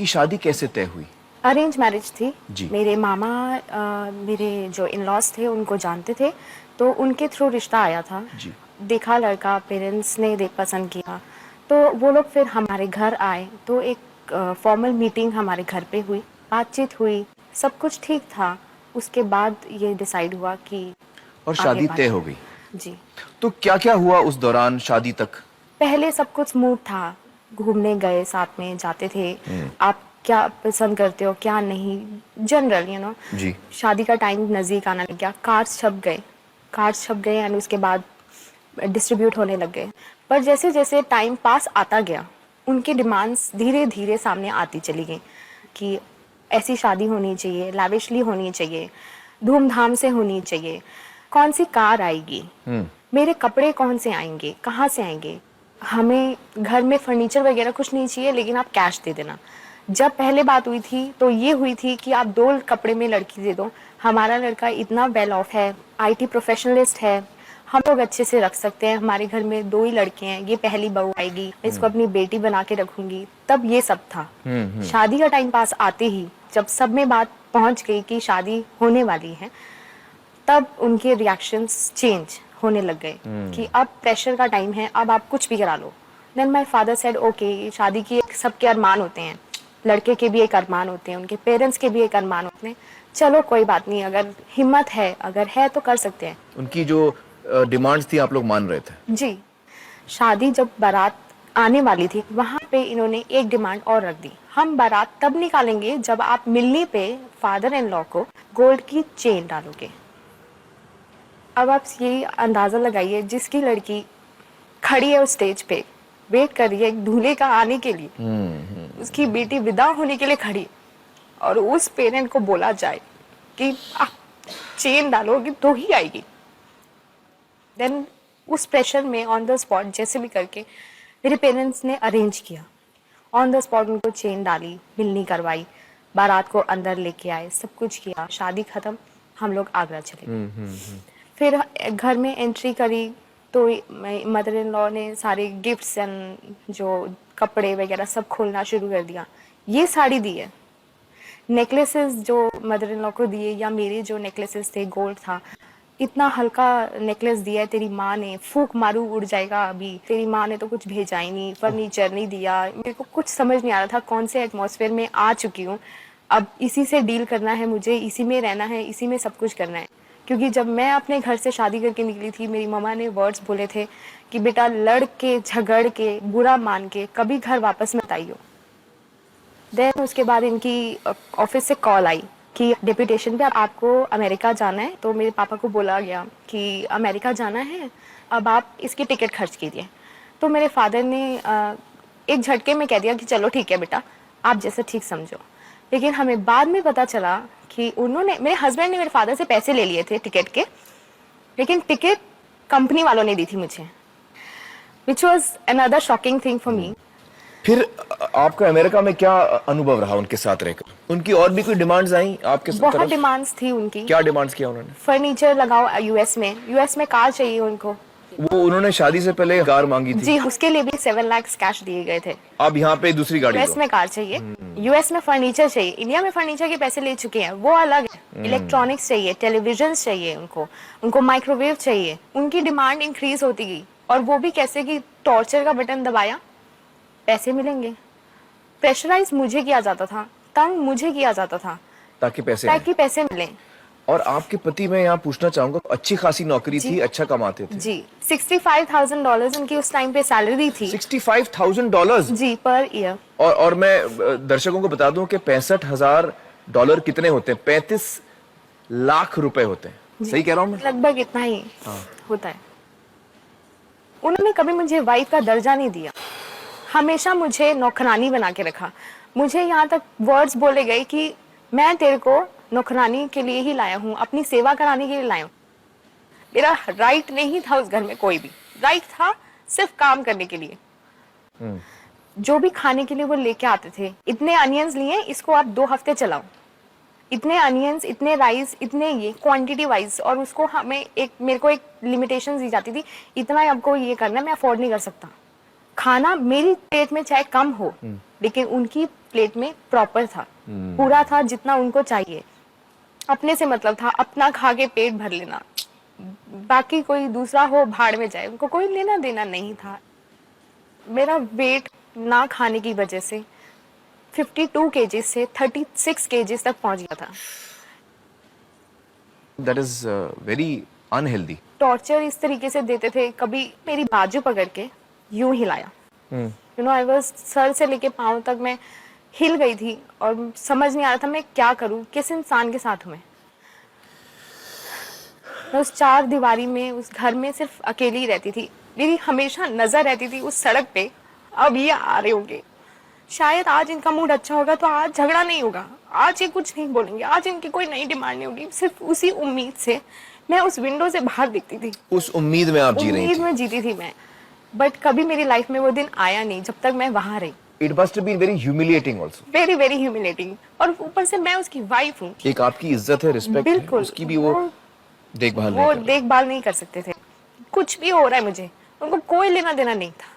आपकी शादी कैसे तय हुई? अरेंज मैरिज थी जी। मेरे मामा मेरे जो इन लॉज थे उनको जानते थे, तो उनके थ्रू रिश्ता आया था। जी। देखा लड़का, पेरेंट्स ने देख पसंद किया, तो वो लोग फिर हमारे घर आए, तो एक फॉर्मल मीटिंग हमारे घर पे हुई, बातचीत हुई, सब कुछ ठीक था। उसके बाद ये डिसाइड हुआ कि और आगे शादी तय बढ़े। हो गई। जी। तो क्या क्या हुआ उस दौरान शादी तक? पहले सब कुछ स्मूथ था, घूमने गए, साथ में जाते थे, आप क्या पसंद करते हो क्या नहीं, जनरल जी। शादी का टाइम नज़दीक आने लग गया, कार्ड्स छप गए एंड उसके बाद डिस्ट्रीब्यूट होने लग गए। पर जैसे जैसे टाइम पास आता गया, उनकी डिमांड्स धीरे धीरे सामने आती चली गई कि ऐसी शादी होनी चाहिए, लैविशली होनी चाहिए, धूमधाम से होनी चाहिए, कौन सी कार आएगी, मेरे कपड़े कौन से आएंगे, कहाँ से आएंगे, हमें घर में फर्नीचर वगैरह कुछ नहीं चाहिए, लेकिन आप कैश दे देना। जब पहले बात हुई थी तो ये हुई थी कि आप 2 कपड़े में लड़की दे दो, हमारा लड़का इतना वेल ऑफ है, आईटी प्रोफेशनलिस्ट है, हम लोग अच्छे से रख सकते हैं, हमारे घर में 2 ही लड़के हैं, ये पहली बहू आएगी, मैं इसको अपनी बेटी बना के रखूंगी। तब ये सब था। शादी का टाइम पास आते ही जब सब में बात पहुंच गई कि शादी होने वाली है, तब उनके रिएक्शंस चेंज होने लग गए कि अब प्रेशर का टाइम है, अब आप कुछ भी करा लो। Then my father said okay, शादी की एक सबके अरमान होते हैं, लड़के के भी एक अरमान होते हैं, उनके पेरेंट्स के भी एक अरमान होते हैं, चलो कोई बात नहीं, अगर हिम्मत है, अगर है तो कर सकते हैं। उनकी जो डिमांड्स थी आप लोग मान रहे थे? जी। शादी जब बारात आने वाली थी, वहां पे इन्होंने एक डिमांड और रख दी, हम बारात तब निकालेंगे जब आप मिलने पे फादर इन लॉ को गोल्ड की चेन डालोगे। अब आप यही अंदाजा लगाइए, जिसकी लड़की खड़ी है उस स्टेज पे, वेट कर रही है दूल्हे का आने के लिए, उसकी बेटी विदा होने के लिए खड़ी, और उस पेरेंट को बोला जाए कि आप चेन डालोगे तो ही आएगी। देन उस प्रेशर में ऑन द स्पॉट जैसे भी करके मेरे पेरेंट्स ने अरेंज किया, ऑन द स्पॉट उनको चेन डाली, मिलनी करवाई, बारात को अंदर लेके आए, सब कुछ किया, शादी खत्म, हम लोग आगरा चले गए। फिर घर में एंट्री करी तो मदर इन लॉ ने सारे गिफ्ट्स एंड जो कपड़े वगैरह सब खोलना शुरू कर दिया। ये साड़ी दी है, नेकलेसेस जो मदर इन लॉ को दिए, या मेरे जो नेकलेसेस थे, गोल्ड था, इतना हल्का नेकलेस दिया है, तेरी माँ ने, फूक मारू उड़ जाएगा अभी, तेरी माँ ने तो कुछ भेजा ही नहीं, फर्नीचर नहीं दिया। मेरे को कुछ समझ नहीं आ रहा था कौन से एटमॉस्फेयर में आ चुकी हूँ, अब इसी से डील करना है मुझे, इसी में रहना है, इसी में सब कुछ करना है। क्योंकि जब मैं अपने घर से शादी करके निकली थी, मेरी मम्मा ने वर्ड्स बोले थे कि बेटा लड़ के, झगड़ के, बुरा मान के कभी घर वापस मत आइयो। देन उसके बाद इनकी ऑफिस से कॉल आई कि डेपुटेशन पे आपको अमेरिका जाना है। तो मेरे पापा को बोला गया कि अमेरिका जाना है, अब आप इसकी टिकट खर्च कीजिए। तो मेरे फादर ने एक झटके में कह दिया कि चलो ठीक है बेटा, आप जैसा ठीक समझो। लेकिन हमें बाद में पता चला कि उन्होंने, मेरे हस्बैंड ने मेरे फादर से पैसे ले लिए थे टिकट के, लेकिन टिकट कंपनी वालों ने दी थी मुझे, which was another shocking thing for me. फिर आपका अमेरिका में क्या अनुभव रहा उनके साथ रहकर? उनकी और भी कोई डिमांड्स आई आपके साथ? बहुत डिमांड्स थी उनकी। क्या डिमांड्स किया उन्होंने? फर्नीचर लगाओ यूएस में कार चाहिए उनको। वो उन्होंने शादी से पहले कार मांगी थी? जी, उसके लिए भी 7 लाख कैश दिए गए थे। अब यहाँ पे दूसरी गाड़ी यूएस में कार चाहिए, यूएस में फर्नीचर चाहिए, इंडिया में फर्नीचर के पैसे ले चुके हैं, वो अलग है। इलेक्ट्रॉनिक्स चाहिए, टेलीविजन चाहिए उनको माइक्रोवेव चाहिए। उनकी डिमांड इंक्रीज होती गई, और वो भी कैसे कि टॉर्चर का बटन दबाया, पैसे मिलेंगे। प्रेशराइज मुझे किया जाता था, तंग मुझे किया जाता था, ताकि पैसे मिले। और आपके पति, मैं यहाँ पूछना चाहूंगा, अच्छी खासी नौकरी थी, अच्छा कमाते थे? जी, $65,000 उनकी उस टाइम पे सैलरी थी। $65,000? जी, पर ईयर। और मैं दर्शकों को बता दूं कि $65,000 कितने होते हैं? 35 लाख रुपए होते हैं। सही कह रहा हूं मैं? लगभग इतना ही होता है। उन्होंने कभी मुझे वाइफ का दर्जा नहीं दिया, हमेशा मुझे नौकरानी बना के रखा। मुझे यहाँ तक वर्ड्स बोले गए कि मैं तेरे को नौकरानी के लिए ही लाया हूँ, अपनी सेवा कराने के लिए लाया हूँ। मेरा राइट नहीं था उस घर में, कोई भी राइट था सिर्फ काम करने के लिए। जो भी खाने के लिए वो लेके आते थे, इतने अनियंस लिए, इसको आप 2 हफ्ते चलाओ, इतने अनियंस, इतने राइस, इतने ये क्वांटिटी वाइज, और उसको मेरे को एक लिमिटेशन दी जाती थी, इतना आपको ये करना है, मैं अफोर्ड नहीं कर सकता। खाना मेरी पेट में चाहे कम हो, लेकिन उनकी प्लेट में प्रॉपर था, पूरा था जितना उनको चाहिए। अपने से मतलब था, अपना खा के पेट भर लेना, बाकी कोई दूसरा हो भाड़ में जाए, उनको कोई लेना देना नहीं था। मेरा वेट ना खाने की वजह से 52 केजी से 36 केजी तक पहुंच गया था। That is very unhealthy. Torture इस तरीके से देते थे, कभी मेरी बाजू पकड़ के यूं हिलाया, you know, I was sir से लेके पांव तक मैं हिल गई थी और समझ नहीं आ रहा था मैं क्या करूं, किस इंसान के साथ हूं मैं उस चार दीवारी में, उस घर में सिर्फ अकेली ही रहती थी। मेरी हमेशा नजर रहती थी उस सड़क पे, अब ये आ रहे होंगे, शायद आज इनका मूड अच्छा होगा तो आज झगड़ा नहीं होगा, आज ये कुछ नहीं बोलेंगे, आज इनकी कोई नई डिमांड नहीं होगी। सिर्फ उसी उम्मीद से मैं उस विंडो से बाहर दिखती थी। उस उम्मीद में आप जी रही उम्मीद थी। में जीती थी मैं, बट कभी मेरी लाइफ में वो दिन आया नहीं जब तक मैं वहां रही। It must have been very humiliating also. Very very humiliating, और ऊपर से मैं उसकी वाइफ हूँ। एक आपकी इज्जत है, रिस्पेक्ट है, बिल्कुल, उसकी भी वो देखभाल नहीं वो कर रहे। देखभाल नहीं कर सकते थे। कुछ भी हो रहा है मुझे, उनको कोई लेना देना नहीं था,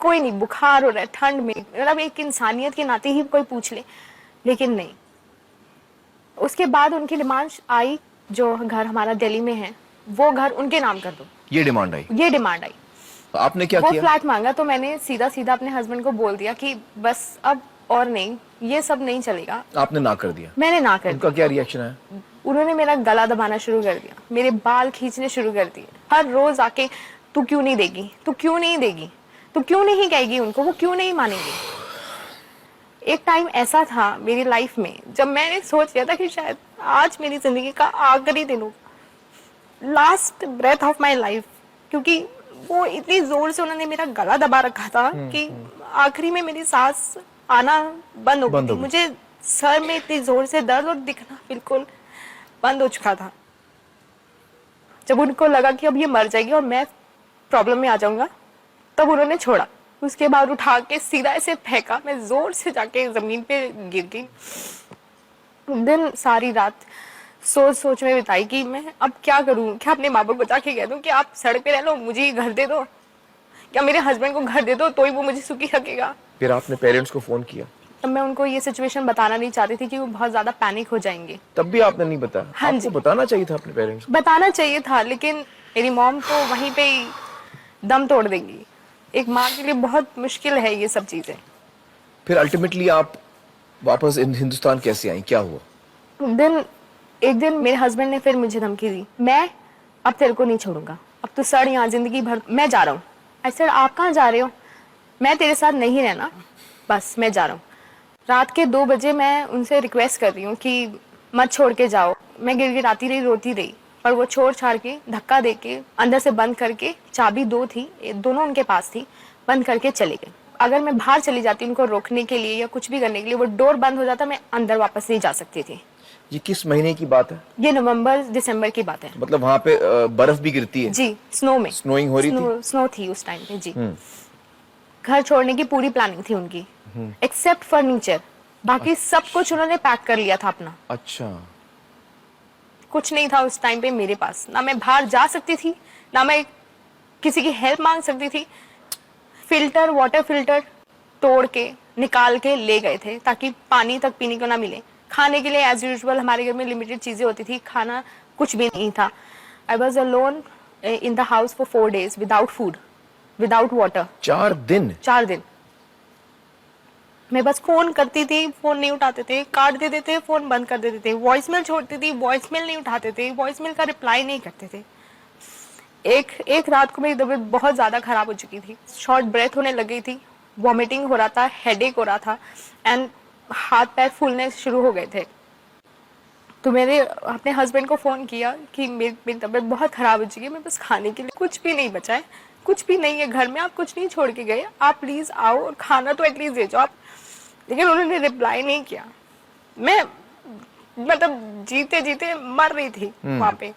कोई नहीं, बुखार हो रहा है ठंड में, मतलब एक इंसानियत के नाते ही कोई पूछ ले, लेकिन नहीं। उसके बाद उनकी डिमांड आई, जो घर हमारा दिल्ली में है वो घर उनके नाम कर दो, ये डिमांड आई। ये डिमांड आई। आपने क्या वो किया? फ्लैट मांगा तो मैंने सीधा सीधा अपने हस्बैंड को बोल दिया कि बस अब और नहीं, ये सब नहीं चलेगा। आपने ना कर दिया? मैंने ना कर उनका क्या रिएक्शन आया? उन्होंने मेरा गला दबाना शुरू कर दिया, मेरे बाल खींचने शुरू कर दिए, हर रोज आके तू क्यों नहीं देगी, तू क्यों नहीं देगी, तू क्यों नहीं कहेगी उनको, वो क्यों नहीं मानेंगे। एक टाइम ऐसा था मेरी लाइफ में जब मैंने सोच लिया था कि शायद आज मेरी जिंदगी का आखिरी दिन हो, last breath of my life, क्योंकि वो इतनी जोर से उन्होंने मेरा गला दबा रखा था कि आखिरी में मेरी सांस आना बंद हो गई थी। मुझे सर में इतनी जोर से दर्द और दिखना बिल्कुल बंद हो चुका था। जब उनको लगा कि अब ये मर जाएगी और मैं प्रॉब्लम में आ जाऊंगा, तब उन्होंने छोड़ा। उसके बाद उठा के सीधा ऐसे फेंका, मैं जोर से जाके जमीन पे गिर गई। दिन सारी रात सोच सोच में बिताई कि मैं अब क्या करूं, क्या अपने माँ बाप को जाके कह दूं कि आप सड़क पे रह लो, मुझे ये घर दे दो, क्या मेरे हस्बैंड को घर दे दो तो ही वो मुझे सुखी रखेगा। फिर आपने पेरेंट्स को फोन किया? तब मैं उनको ये सिचुएशन बताना नहीं चाहती थी कि वो बहुत ज्यादा पैनिक हो जाएंगे। तब भी आपने नहीं बताया? हाँ आपको जी। बताना चाहिए था अपने पेरेंट्स को। बताना चाहिए था, लेकिन मेरी मॉम तो वहीं पे ही दम तोड़ देंगी। एक माँ के लिए बहुत मुश्किल है ये सब चीजें। फिर अल्टीमेटली आप वापस हिंदुस्तान कैसे आई, क्या हुआ? एक दिन मेरे हस्बैंड ने फिर मुझे धमकी दी, मैं अब तेरे को नहीं छोड़ूंगा, अब तू सड़ यहाँ जिंदगी भर, मैं जा रहा हूँ। आई सेड आप कहाँ जा रहे हो, मैं तेरे साथ नहीं रहना, बस मैं जा रहा हूँ। रात के 2 बजे मैं उनसे रिक्वेस्ट कर रही हूँ कि मत छोड़ के जाओ। मैं गिड़गिड़ाती रही, रोती रही, पर वो छोड़ छाड़ के धक्का दे के अंदर से बंद करके, चाबी 2 थी, दोनों उनके पास थी, बंद करके चले गए। अगर मैं बाहर चली जाती उनको रोकने के लिए या कुछ भी करने के लिए, वो डोर बंद हो जाता, मैं अंदर वापस नहीं जा सकती थी। ये किस महीने की बात है? ये नवंबर दिसंबर की बात है। मतलब वहां पे बर्फ भी गिरती है? जी, स्नो में, स्नोइंग हो रही थी? स्नो थी उस टाइम पे जी। घर छोड़ने की पूरी प्लानिंग थी उनकी, एक्सेप्ट फर्नीचर, बाकी सब कुछ उन्होंने पैक कर लिया था अपना। अच्छा। कुछ नहीं था उस टाइम पे मेरे पास, ना मैं बाहर जा सकती थी, ना मैं किसी की हेल्प मांग सकती थी। फिल्टर, वाटर फिल्टर तोड़ के निकाल के ले गए थे ताकि पानी तक पीने को ना मिले। खाने के लिए एज यूजुअल हमारे घर में लिमिटेड चीजें होती थी, खाना कुछ भी नहीं था। I was alone in the house for 4 days without food, without water. 4 दिन? 4 दिन मैं बस फोन करती थी, फोन नहीं उठाते थे, काट देते थे, फोन बंद कर देते थे, वॉइसमेल छोड़ती थी, वॉइसमेल नहीं उठाते थे, वॉइसमेल का रिप्लाई नहीं करते थे। एक रात को मेरी तबीयत बहुत ज्यादा खराब हो चुकी थी, शॉर्ट ब्रेथ होने लग गई थी, वॉमिटिंग हो रहा था, हेडेक हो रहा था, एंड हाथ पैर फूलने शुरू हो गए थे। तो मैंने अपने हस्बैंड को फोन किया कि मेरी तबीयत बहुत खराब हो चुकी है, मैं बस खाने के लिए कुछ भी नहीं बचा है, कुछ भी नहीं है घर में, आप कुछ नहीं छोड़ के गए, आप प्लीज आओ और खाना तो एटलीस्ट दे जाओ आप। लेकिन उन्होंने रिप्लाई नहीं किया। मैं मतलब जीते जीते मर रही थी वहां पे।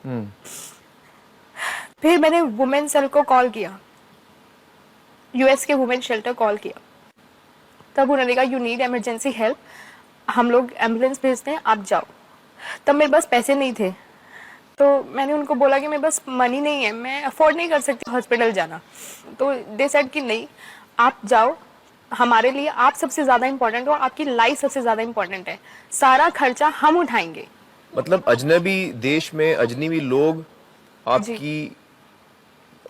फिर मैंने वुमेन सेल को कॉल किया, यूएस के वुमेन शेल्टर कॉल किया। तब उन्होंने कहा यू नीड इमरजेंसी हेल्प, हम लोग एम्बुलेंस भेजते हैं, आप जाओ। तब मेरे पास पैसे नहीं थे, तो मैंने उनको बोला कि मेरे पास मनी नहीं है, मैं अफोर्ड नहीं कर सकती हॉस्पिटल जाना। तो दे सेड कि नहीं, आप जाओ, हमारे लिए आप सबसे ज्यादा इम्पोर्टेंट हो, आपकी लाइफ सबसे ज्यादा इम्पोर्टेंट है, सारा खर्चा हम उठाएंगे। मतलब अजनबी देश में अजनबी लोग आपकी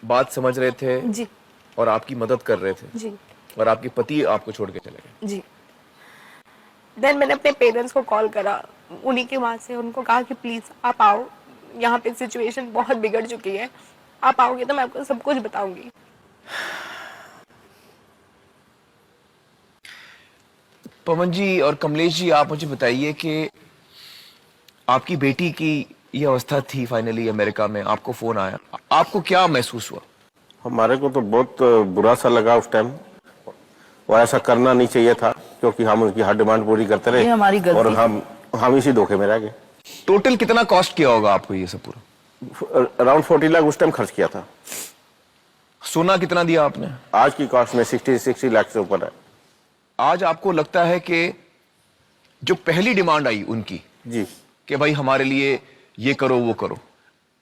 बात समझ रहे थे जी और आपकी मदद कर रहे थे, जी और आपके पति आपको छोड़ के चले गए। जी। देन मैंने अपने पेरेंट्स को कॉल करा, उन्हीं के वहां से उनको कहा कि प्लीज आप आओ, यहाँ पे सिचुएशन बहुत बिगड़ चुकी है, आप आओगे तो मैं आपको सब कुछ बताऊंगी। पवन जी और कमलेश जी, आप मुझे बताइए कि आपकी बेटी की ये अवस्था थी, फाइनली अमेरिका में आपको फोन आया, आपको क्या महसूस हुआ? हमारे को तो बहुत बुरा सा लगा उस टाइम, और ऐसा करना नहीं चाहिए था, क्योंकि हम उनकी हर डिमांड पूरी करते रहे, ये हमारी गलती और हम इसी धोखे में रह गए। टोटल कितना कॉस्ट किया होगा आपको ये सब पूरा? अराउंड 40 लाख उस टाइम खर्च किया था। सोना कितना दिया आपने? आज की कॉस्ट में 60 लाख से ऊपर है। आज आपको लगता है कि जो पहली डिमांड आई उनकी जी, कि भाई हमारे लिए ये करो वो करो,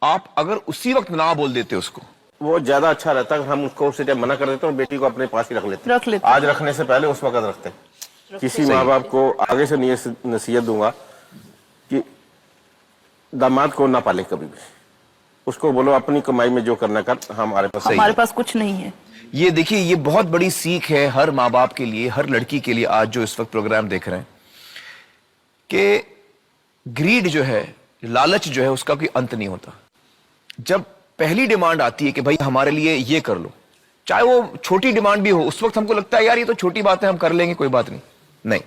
आप अगर उसी वक्त ना बोल देते उसको, वो ज्यादा अच्छा रहता है। हम उसको उसी टाइम मना कर देते और बेटी को अपने पास ही रख लेते। आज रखने से पहले उस वक्त रखते। किसी माँ बाप को आगे से नसीहत दूंगा कि दामाद को ना पाले कभी भी, उसको बोलो अपनी कमाई में जो करना कर, हमारे पास कुछ नहीं है। ये देखिए, ये बहुत बड़ी सीख है हर माँ बाप के लिए, हर लड़की के लिए, आज जो इस वक्त प्रोग्राम देख रहे हैं, कि ग्रीड जो है, लालच जो है, उसका कोई अंत नहीं होता। जब पहली डिमांड आती है कि भाई हमारे लिए ये कर लो, चाहे वो छोटी डिमांड भी हो, उस वक्त हमको लगता है यार ये तो छोटी बात है, हम कर लेंगे, कोई बात नहीं। नहीं,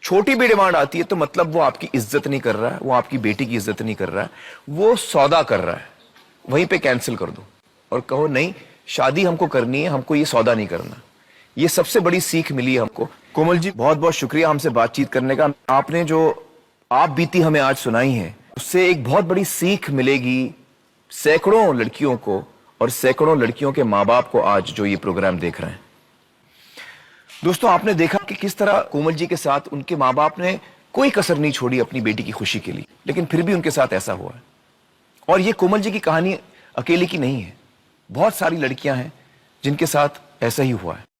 छोटी भी डिमांड आती है तो मतलब वो आपकी इज्जत नहीं कर रहा है, वो आपकी बेटी की इज्जत नहीं कर रहा है, वो सौदा कर रहा है। वहीं पे कैंसिल कर दो और कहो नहीं, शादी हमको करनी है, हमको ये सौदा नहीं करना। ये सबसे बड़ी सीख मिली है हमको। कोमल जी, बहुत बहुत शुक्रिया हमसे बातचीत करने का। आपने जो आप बीती हमें आज सुनाई है, उससे एक बहुत बड़ी सीख मिलेगी सैकड़ों लड़कियों को और सैकड़ों लड़कियों के माँ बाप को आज जो ये प्रोग्राम देख रहे हैं। दोस्तों, आपने देखा कि किस तरह कोमल जी के साथ उनके माँ बाप ने कोई कसर नहीं छोड़ी अपनी बेटी की खुशी के लिए, लेकिन फिर भी उनके साथ ऐसा हुआ है। और ये कोमल जी की कहानी अकेले की नहीं है, बहुत सारी लड़कियां हैं जिनके साथ ऐसा ही हुआ है।